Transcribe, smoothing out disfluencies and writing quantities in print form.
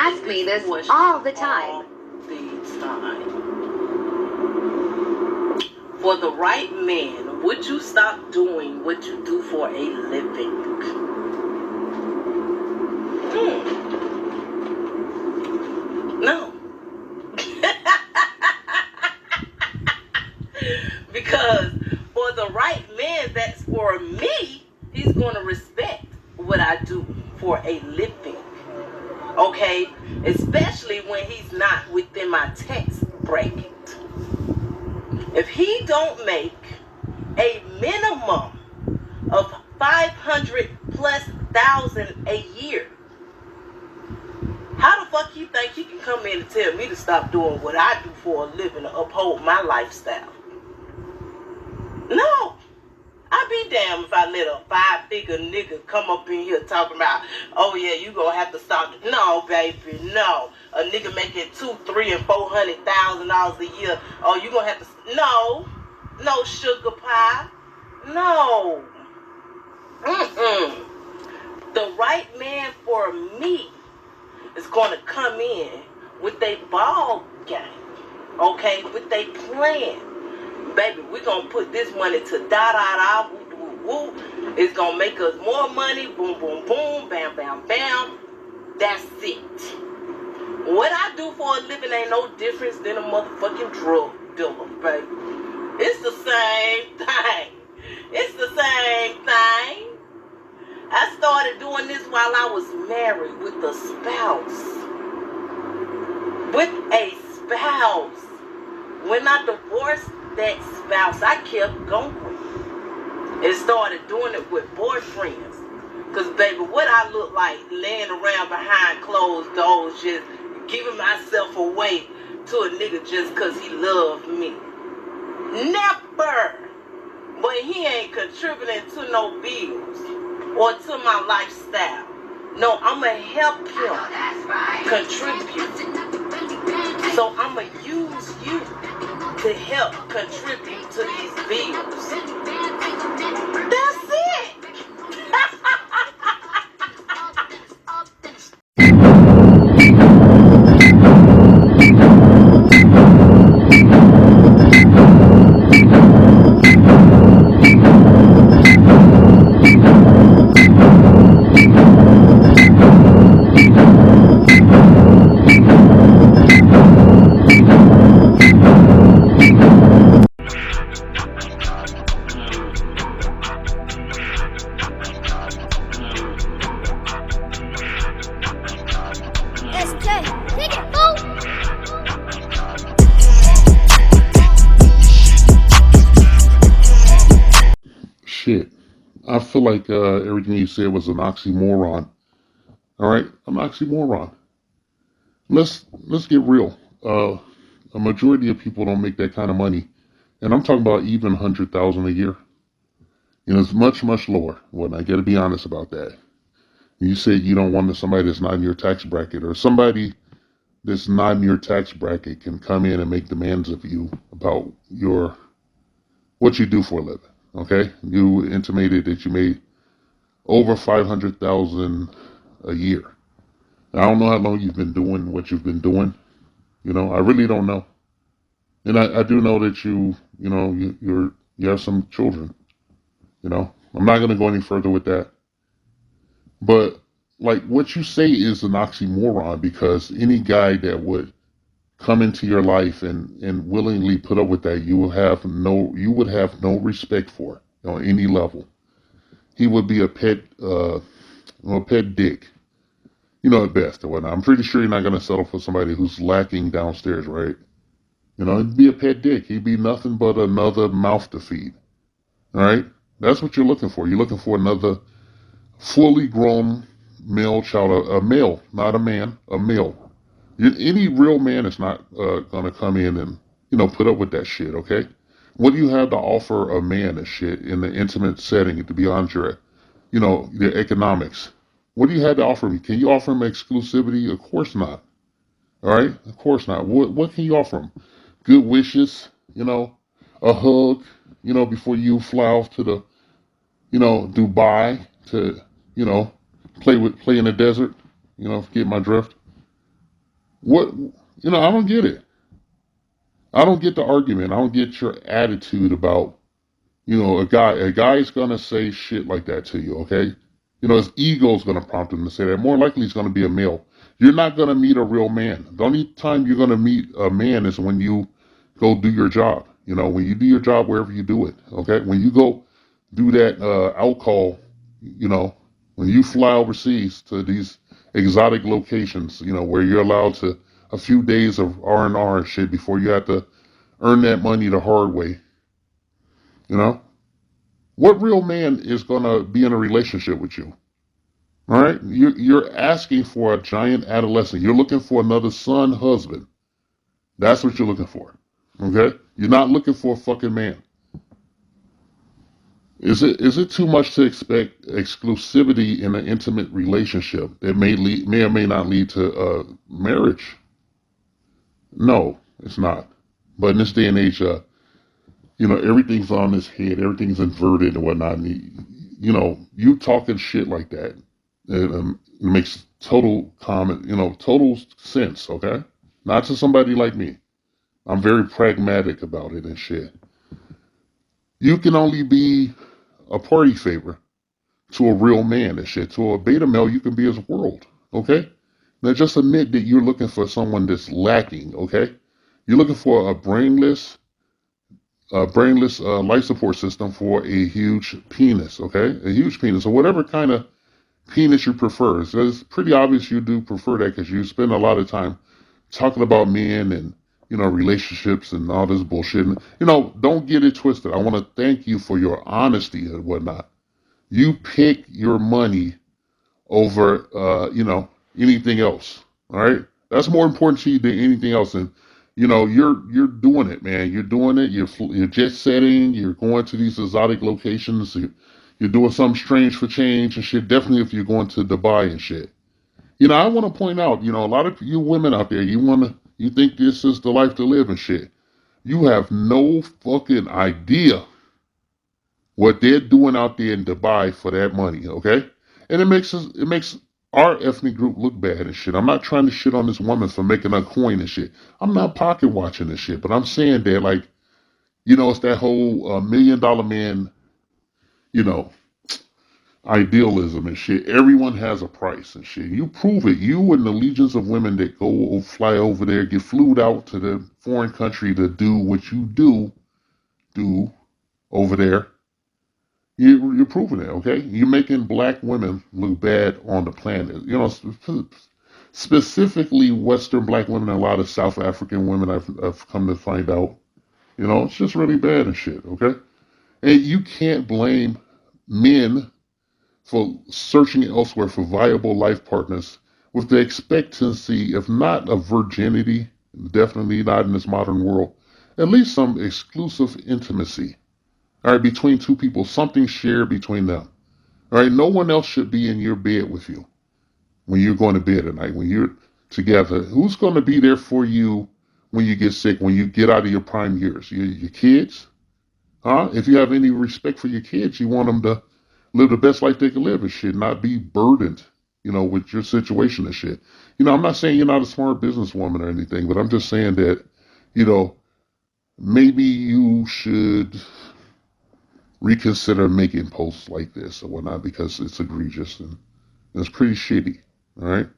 ask me this all the time. All the time. For the right man, would you stop doing what you do for a living? No. Because for the right man, that's for me, he's going to respect what I do for a living. Okay? Especially when he's not within my tax bracket. If he don't make a minimum of 500,000+ a year, how the fuck you think he can come in and tell me to stop doing what I do for a living to uphold my lifestyle? No. I'd be damned if I let a 5-figure nigga come up in here talking about, oh yeah, you gonna have to stop. No, baby, no. A nigga making $200,000, $300,000, and $400,000 a year. Oh, you gonna have to? No, sugar pie. No. The right man for me is gonna come in with a ball game, okay, with a plan. Baby, we're going to put this money to da-da-da, woo-woo-woo. It's going to make us more money, boom, boom, boom, bam, bam, bam. That's it. What I do for a living ain't no difference than a motherfucking drug dealer, baby. It's the same thing. It's the same thing. I started doing this while I was married with a spouse. With a spouse. When I divorced that spouse, I kept going and started doing it with boyfriends. Because, baby, what I look like laying around behind closed doors, just giving myself away to a nigga just because he loved me. Never. But he ain't contributing to no bills or to my lifestyle. No, I'm going to help him contribute. So I'm going to use you to help contribute to these bills. That's it. Shit. I feel like everything you said was an oxymoron. All right, an oxymoron. Let's get real. A majority of people don't make that kind of money, and I'm talking about even 100,000 a year. You know, it's much lower. Well, I got to be honest about that. You said you don't want somebody that's not in your tax bracket, or somebody that's not in your tax bracket can come in and make demands of you about what you do for a living. Okay, you intimated that you made over 500,000 a year. I don't know how long you've been doing what you've been doing. You know, I really don't know. And I do know that you have some children. You know, I'm not going to go any further with that. But like what you say is an oxymoron, because any guy that would come into your life and willingly put up with that, you would have no respect for on any level. He would be a pet dick, you know, at best or whatnot. I'm pretty sure you're not going to settle for somebody who's lacking downstairs, right? You know, he'd be a pet dick. He'd be nothing but another mouth to feed. All right? That's what you're looking for. You're looking for another fully grown male child, a male, not a man, a male. Any real man is not going to come in and, you know, put up with that shit, okay? What do you have to offer a man and shit in the intimate setting to beyond your, you know, your economics? What do you have to offer me? Can you offer him exclusivity? Of course not. All right? Of course not. What can you offer him? Good wishes, you know, a hug, you know, before you fly off to the, you know, Dubai to, you know, play in the desert, you know, get my drift. What, I don't get it. I don't get the argument. I don't get your attitude about, a guy's gonna say shit like that to you, okay? His ego's gonna prompt him to say that. More likely he's gonna be a male. You're not gonna meet a real man. The only time you're gonna meet a man is when you go do your job. When you do your job wherever you do it, okay? When you go do that alcohol, you know, when you fly overseas to these exotic locations, where you're allowed to a few days of R&R and shit before you have to earn that money the hard way, you know? What real man is going to be in a relationship with you? All right? You're asking for a giant adolescent. You're looking for another son, husband. That's what you're looking for. Okay? You're not looking for a fucking man. Is it too much to expect exclusivity in an intimate relationship that may or may not lead to marriage? No, it's not. But in this day and age, everything's on its head, everything's inverted and whatnot. And you talking shit like that, it makes total total sense. Okay, not to somebody like me. I'm very pragmatic about it and shit. You can only be a party favor to a real man and shit. To a beta male, you can be his world. Okay, now just admit that you're looking for someone that's lacking. Okay, you're looking for a brainless life support system for a huge penis, okay? A huge penis, or whatever kind of penis you prefer. So it's pretty obvious you do prefer that because you spend a lot of time talking about men and, relationships and all this bullshit. And, don't get it twisted. I want to thank you for your honesty and whatnot. You pick your money over, anything else, all right? That's more important to you than anything else. And you're doing it, man. You're doing it. You're jet setting. You're going to these exotic locations. You're doing something strange for change and shit. Definitely if you're going to Dubai and shit. I want to point out, a lot of you women out there, you think this is the life to live and shit. You have no fucking idea what they're doing out there in Dubai for that money, okay? And it makes our ethnic group look bad and shit. I'm not trying to shit on this woman for making a coin and shit. I'm not pocket watching this shit, but I'm saying that like, it's that whole $1 million man, you know, idealism and shit. Everyone has a price and shit. You prove it. You and the legions of women that go fly over there, get flued out to the foreign country to do what you do over there. You're proving it, okay? You're making black women look bad on the planet. Specifically Western black women and a lot of South African women I've come to find out. It's just really bad and shit, okay? And you can't blame men for searching elsewhere for viable life partners with the expectancy, if not of virginity, definitely not in this modern world, at least some exclusive intimacy. All right, between two people, something shared between them. All right, no one else should be in your bed with you when you're going to bed at night, when you're together. Who's going to be there for you when you get sick, when you get out of your prime years? Your kids? Huh? If you have any respect for your kids, you want them to live the best life they can live and shit, not be burdened, with your situation and shit. I'm not saying you're not a smart businesswoman or anything, but I'm just saying that, maybe you should reconsider making posts like this or whatnot because it's egregious and it's pretty shitty. All right.